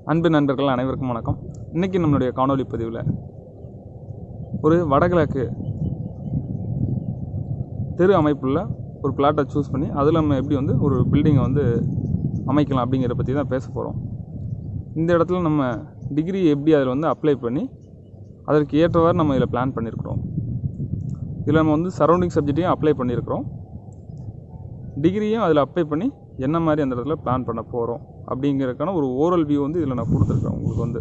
அன்பு நண்பர்கள் அனைவருக்கும் வணக்கம். இன்றைக்கி நம்மளுடைய காணொலி பதிவில் ஒரு வடகிழக்கு தெரு அமைப்புள்ள ஒரு பிளாட்டை சூஸ் பண்ணி அதில் நம்ம எப்படி ஒரு பில்டிங்கை அமைக்கலாம் அப்படிங்கிற பற்றி தான் பேச போகிறோம். இந்த இடத்துல நம்ம டிகிரி எப்படி அதில் அப்ளை பண்ணி அதற்கு ஏற்றவாறு நம்ம இதில் பிளான் பண்ணியிருக்கிறோம். இதில் நம்ம சரௌண்டிங் சப்ஜெக்டையும் அப்ளை பண்ணியிருக்கிறோம், டிகிரியும் அதில் அப்ளை பண்ணி என்ன மாதிரி அந்த இடத்துல பிளான் பண்ண போகிறோம் அப்படிங்கிறதுக்கான ஒரு ஓரல் வியூ இதில் நான் கொடுத்துருக்கேன் உங்களுக்கு.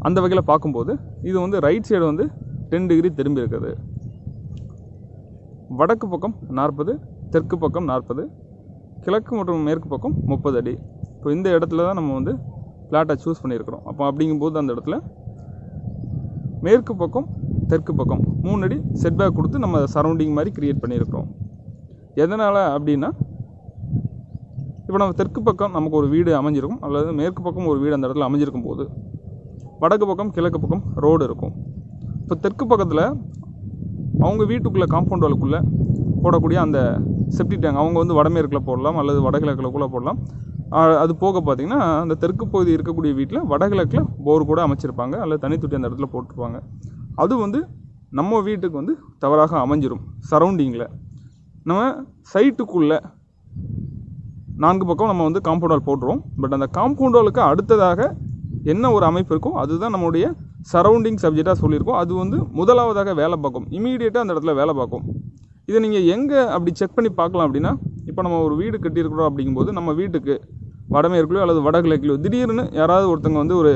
அந்த வகையில் பார்க்கும்போது இது ரைட் சைடு 10 டிகிரி திரும்பி இருக்குது. வடக்கு பக்கம் 40, தெற்கு பக்கம் 40, கிழக்கு மற்றும் மேற்கு பக்கம் 30 அடி. இப்போ இந்த இடத்துல தான் நம்ம ஃப்ளாட்டை சூஸ் பண்ணியிருக்கிறோம். அப்போ அப்படிங்கும்போது அந்த இடத்துல மேற்கு பக்கம் தெற்கு பக்கம் 3 அடி செட்பேக் கொடுத்து நம்ம சரௌண்டிங் மாதிரி க்ரியேட் பண்ணியிருக்கிறோம். எதனால் அப்படின்னா, இப்போ நம்ம தெற்கு பக்கம் நமக்கு ஒரு வீடு அமைஞ்சிருக்கும், அல்லது மேற்கு பக்கம் ஒரு வீடு அந்த இடத்துல அமைஞ்சிருக்கும் போது வடக்கு பக்கம் கிழக்கு பக்கம் ரோடு இருக்கும். இப்போ தெற்கு பக்கத்தில் அவங்க வீட்டுக்குள்ளே காம்பவுண்ட் வாலுக்குள்ளே போடக்கூடிய அந்த செப்டி டேங்க் அவங்க வடமேற்கில் போடலாம் அல்லது வடகிழக்கில் போடலாம். அது போக பார்த்திங்கன்னா அந்த தெற்கு பகுதி இருக்கக்கூடிய வீட்டில் வடகிழக்கில் போர் கூட அமைச்சிருப்பாங்க அல்லது தனித்தொட்டி அந்த இடத்துல போட்டிருப்பாங்க. அது நம்ம வீட்டுக்கு தவறாக அமைஞ்சிரும். சரௌண்டிங்கில் நம்ம சைட்டுக்குள்ளே 4 பக்கம் நம்ம காம்பவுண்ட் வால் போட்டுருவோம். பட் அந்த காம்பவுண்ட் வாலுக்கு அடுத்ததாக என்ன ஒரு அமைப்பு இருக்கோ அதுதான் நம்மளுடைய சரௌண்டிங் சப்ஜெக்டாக சொல்லியிருக்கோம். அது முதலாவதாக வேலை பார்க்கும், இமீடியட்டாக அந்த இடத்துல வேலை பார்க்கும். இதை நீங்கள் எங்கே அப்படி செக் பண்ணி பார்க்கலாம் அப்படின்னா, இப்போ நம்ம ஒரு வீடு கட்டியிருக்கிறோம் அப்படிங்கும்போது நம்ம வீட்டுக்கு வடமேற்குலையோ அல்லது வடகிழக்கிலையோ திடீர்னு யாராவது ஒருத்தங்க ஒரு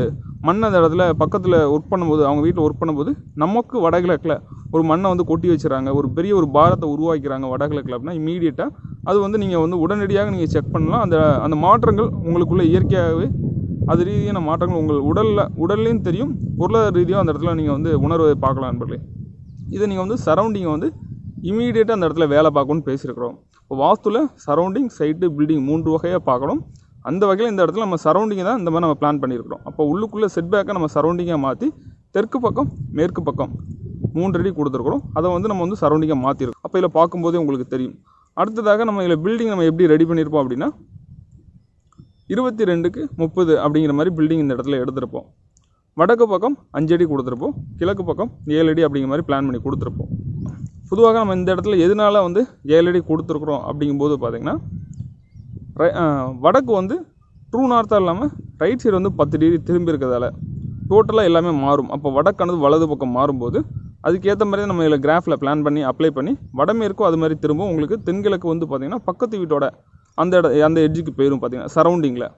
மண் அந்த இடத்துல பக்கத்தில் ஒர்க் பண்ணும்போது, அவங்க வீட்டில் ஒர்க் பண்ணும்போது நமக்கு வடகிழக்கில் ஒரு மண்ணை கொட்டி வச்சுறாங்க, ஒரு பெரிய ஒரு பாரத்தை உருவாக்கிறாங்க வடகிழக்கில் அப்படின்னா இமீடியட்டாக அது நீங்கள் உடனடியாக நீங்கள் செக் பண்ணலாம். அந்த மாற்றங்கள் உங்களுக்குள்ளே இயற்கையாகவே அது ரீதியான மாற்றங்கள் உங்கள் உடல்லையும் தெரியும், பொருளாதார ரீதியாக அந்த இடத்துல நீங்கள் உணர்வை பார்க்கலாம் நண்பர்களே. இதை நீங்கள் சரௌண்டிங்கை இமீடியட்டாக அந்த இடத்துல வேலை பார்க்கணும்னு பேசியிருக்கிறோம். இப்போ வாஸ்துவில் சரௌண்டிங், சைட்டு, பில்டிங் 3 வகையாக பார்க்கணும். அந்த வகையில் இந்த இடத்துல நம்ம சரௌண்டிங்கை தான் இந்த மாதிரி நம்ம பிளான் பண்ணியிருக்கிறோம். அப்போ உள்ளுக்குள்ளே செட்பேக்கை நம்ம சரௌண்டிங்காக மாற்றி தெற்கு பக்கம் மேற்கு பக்கம் 3 அடி கொடுத்துருக்குறோம். அதை நம்ம சரௌண்டிங்காக மாற்றிருக்கோம். அப்போ இதில் பார்க்கும்போதே உங்களுக்கு தெரியும். அடுத்ததாக நம்ம இதில் பில்டிங் நம்ம எப்படி ரெடி பண்ணியிருப்போம் அப்படின்னா 22க்கு 30 அப்படிங்கிற மாதிரி பில்டிங் இந்த இடத்துல எடுத்திருப்போம். வடக்கு பக்கம் 5 அடி கொடுத்துருப்போம், கிழக்கு பக்கம் 7 அடி அப்படிங்கிற மாதிரி பிளான் பண்ணி கொடுத்துருப்போம். பொதுவாக நம்ம இந்த இடத்துல எதனால 7 அடி கொடுத்துருக்குறோம் அப்படிங்கும்போது பார்த்திங்கன்னா, வடக்கு ட்ரூ நார்த்தாக இல்லாமல் ரைட் சைடு 10 டிகிரி திரும்பி இருக்கிறதால டோட்டலாக எல்லாமே மாறும். அப்போ வடக்கானது வலது பக்கம் மாறும்போது அதுக்கேற்ற மாதிரி நம்ம இதில் கிராஃபில் பிளான் பண்ணி அப்ளை பண்ணி வடமேற்கும் அது மாதிரி திரும்பவும் உங்களுக்கு தென்கிழக்கு பார்த்திங்கன்னா பக்கத்து வீட்டோட அந்த எட்ஜுக்கு போயிடும் பார்த்திங்கன்னா சரௌண்டிங்கில்.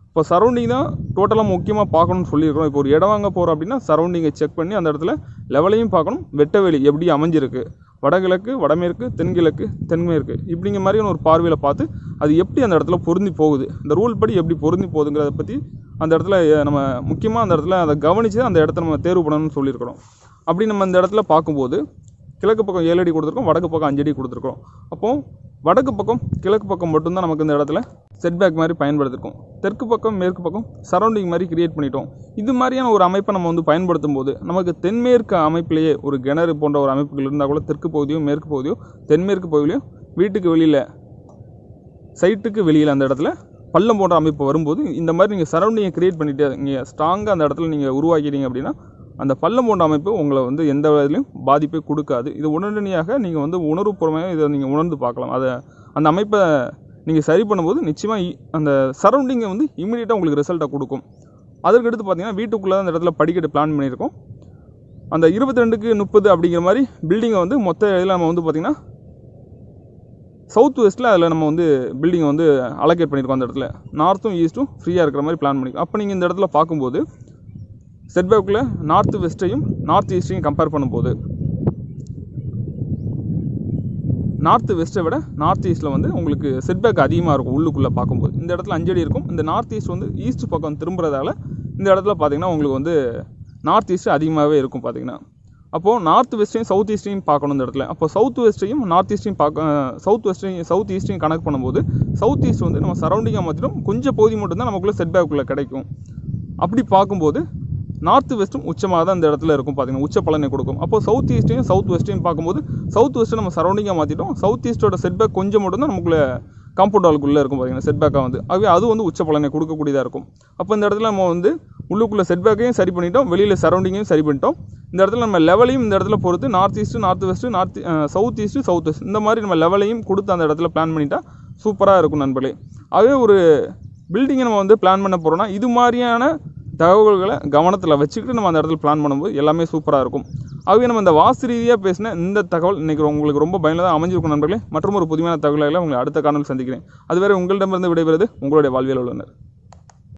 இப்போ சரௌண்டிங் தான் டோட்டலாக முக்கியமாக பார்க்கணும்னு சொல்லியிருக்கிறோம். இப்போ ஒரு இடம் வாங்க போகிறோம் அப்படின்னா சரௌண்டிங்கை செக் பண்ணி அந்த இடத்துல லெவலையும் பார்க்கணும், வெட்டவெளி எப்படி அமைஞ்சிருக்கு, வடகிழக்கு வடமேற்கு தென்கிழக்கு தென்மேற்கு இப்படிங்கிற மாதிரியான ஒரு பார்வையில் பார்த்து அது எப்படி அந்த இடத்துல பொருந்தி போகுது, இந்த ரூல் படி எப்படி பொருந்தி போகுதுங்கிறத பற்றி அந்த இடத்துல நம்ம முக்கியமாக அந்த இடத்துல அதை கவனித்து அந்த இடத்த நம்ம தேர்வு பண்ணணும்னு சொல்லியிருக்கிறோம். அப்படி நம்ம இந்த இடத்துல பார்க்கும்போது கிழக்கு பக்கம் 7 அடி கொடுத்துருக்கோம், வடக்கு பக்கம் 5 அடி கொடுத்துருக்கோம். அப்போது வடக்கு பக்கம் கிழக்கு பக்கம் மட்டும்தான் நமக்கு இந்த இடத்துல செட்பேக் மாதிரி பயன்படுத்திருக்கோம். தெற்கு பக்கம் மேற்கு பக்கம் சரௌண்டிங் மாதிரி கிரியேட் பண்ணிட்டோம். இது மாதிரியான ஒரு அமைப்பை நம்ம பயன்படுத்தும் போது நமக்கு தென்மேற்கு அமைப்பிலேயே ஒரு கிணறு போன்ற ஒரு அமைப்புகள் இருந்தால் கூட தெற்கு பகுதியோ மேற்கு பகுதியோ தென்மேற்கு பகுதியோ வீட்டுக்கு வெளியில் சைட்டுக்கு வெளியில் அந்த இடத்துல பள்ளம் போன்ற அமைப்பு வரும்போது இந்த மாதிரி நீங்கள் சரௌண்டிங்கை கிரியேட் பண்ணிவிட்டு நீங்கள் ஸ்ட்ராங்காக அந்த இடத்துல நீங்கள் உருவாக்கிட்டீங்க அப்படின்னா அந்த பள்ளம் போன்ற அமைப்பு உங்களை எந்த வகையிலையும் பாதிப்பை கொடுக்காது. இது உடனடியாக நீங்கள் உணர்வுபூர்வமாக இதை நீங்கள் உணர்ந்து பார்க்கலாம். அந்த அமைப்பை நீங்கள் சரி பண்ணும்போது நிச்சயமாக அந்த சரௌண்டிங்கை இமீடியட்டாக உங்களுக்கு ரிசல்ட்டை கொடுக்கும். அதற்கடுத்து பார்த்தீங்கன்னா வீட்டுக்குள்ளே அந்த இடத்துல படிக்கட்டு பிளான் பண்ணியிருக்கோம். அந்த 22க்கு 30 அப்படிங்கிற மாதிரி பில்டிங்கை மொத்த இதில் நம்ம பார்த்திங்கன்னா சவுத் வெஸ்ட்டில் அதில் நம்ம பில்டிங்கை அலோகேட் பண்ணியிருக்கோம். அந்த இடத்துல நார்த்தும் ஈஸ்ட்டும் ஃப்ரீயாக இருக்கிற மாதிரி பிளான் பண்ணியிருக்கோம். அப்போ நீங்கள் இந்த இடத்துல பார்க்கும்போது செட்பேக்கில் நார்த் வெஸ்ட்டையும் நார்த் ஈஸ்ட்டையும் கம்பேர் பண்ணும்போது நார்த் வெஸ்ட்டை விட நார்த் ஈஸ்ட்டில் உங்களுக்கு செட்பேக் அதிகமாக இருக்கும். உள்ளுக்குள்ளே பார்க்கும்போது இந்த இடத்துல 5 அடி இருக்கும். இந்த நார்த் ஈஸ்ட் ஈஸ்ட் பக்கம் திரும்புறதால இந்த இடத்துல பார்த்திங்கன்னா உங்களுக்கு நார்த் ஈஸ்ட் அதிகமாகவே இருக்கும் பார்த்திங்கன்னா. அப்போது நார்த் வெஸ்ட்டையும் சவுத் ஈஸ்ட்டையும் பார்க்கணும் இந்த இடத்துல. அப்போ சவுத் வெஸ்ட்டையும் நார்த் ஈஸ்ட்டையும் சவுத் ஈஸ்ட்டையும் கனெக்ட் பண்ணும்போது சவுத் ஈஸ்ட் நம்ம சரௌண்டிங்காக மாற்றிடும். கொஞ்சம் பகுதி மட்டும்தான் நமக்குள்ளே செட்பேக்குள்ளே கிடைக்கும். அப்படி பார்க்கும்போது நார்த் வெஸ்ட்டும் உச்சமாக தான் இந்த இடத்துல இருக்கும் பார்த்தீங்கன்னா, உச்ச பலனை கொடுக்கும். அப்போ சவுத் ஈஸ்ட்டையும் சவுத் வெஸ்ட்டையும் பார்க்கும்போது சவுத் வெஸ்ட்டை நம்ம சரௌண்டிங்காக மாற்றிட்டோம். சவுத் ஈஸ்ட்டோட செட்பேக் கொஞ்சம் மட்டும் தான் நமக்குள்ள காம்பவுண்ட் வாலுக்குள்ளே இருக்கும் பார்த்தீங்கன்னா செட்பேக்காக வந்து அது வந்து உச்ச பலனை கொடுக்கக்கூடியதாக இருக்கும். அப்போ இந்த இடத்துல நம்ம வந்து உள்ளுக்குள்ளே செட்பேக்கையும் சரி பண்ணிட்டோம், வெளியில் சரௌண்டிங்கையும் சரி பண்ணிட்டோம். இந்த இடத்துல நம்ம லெவலையும் இந்த இடத்துல பொறுத்து north east north west south east south west இந்த மாதிரி நம்ம லெவலையும் கொடுத்து அந்த இடத்துல பிளான் பண்ணிட்டா சூப்பராக இருக்கும் நண்பர்களே. அதே ஒரு பில்டிங்கை நம்ம வந்து பிளான் பண்ண போகிறோன்னா இது மாதிரியான தகவல்களை கவனத்தில் வச்சுக்கிட்டு நம்ம அந்த இடத்துல பிளான் பண்ணும்போது எல்லாமே சூப்பராக இருக்கும். ஆகவே நம்ம இந்த வாஸ்து ரீதியாக பேசின இந்த தகவல் இன்றைக்கி உங்களுக்கு ரொம்ப பயனுள்ளதாக அமைஞ்சிருக்கும் நண்பர்களே. மற்றும் ஒரு புதுமையான தகவல்களை உங்களை அடுத்த காணொலியில் சந்திக்கிறேன். அதுவரை உங்களிடமிருந்து விடைபெறுவது உங்களுடைய வாழ்வியல் வல்லுநர்.